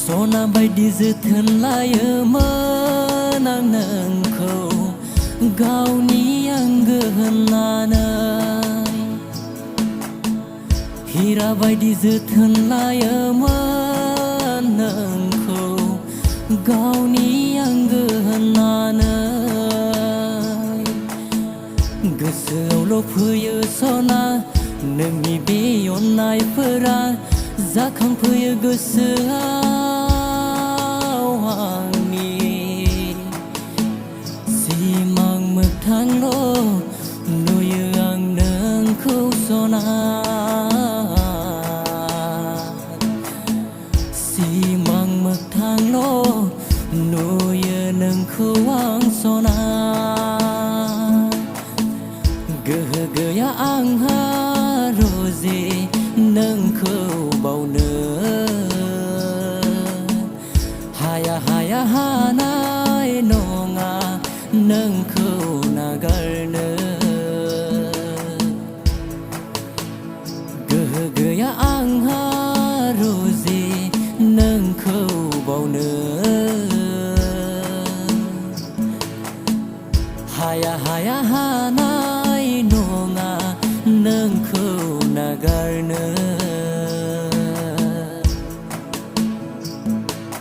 सना बायदि जोथोन लायोमोन आं नोंखौ गावनि आंगो होननानै हीरा बायदि जोथोन लायोमोन नोंखौ गावनि आंगो होननानै गोसोआवल' फैयो सना नोंनि बे अननायफोरा जाखांफैयो गोसोआव आंनि सिमां मोगथांल' नुयो आं नोंखौ सना सिमां मोगथांल' नुयो नोंखौ आं सना गोहो गैया आंहा रोजे नोंखौ बावनो हाया हानाय नङा नोंखौ नागारनो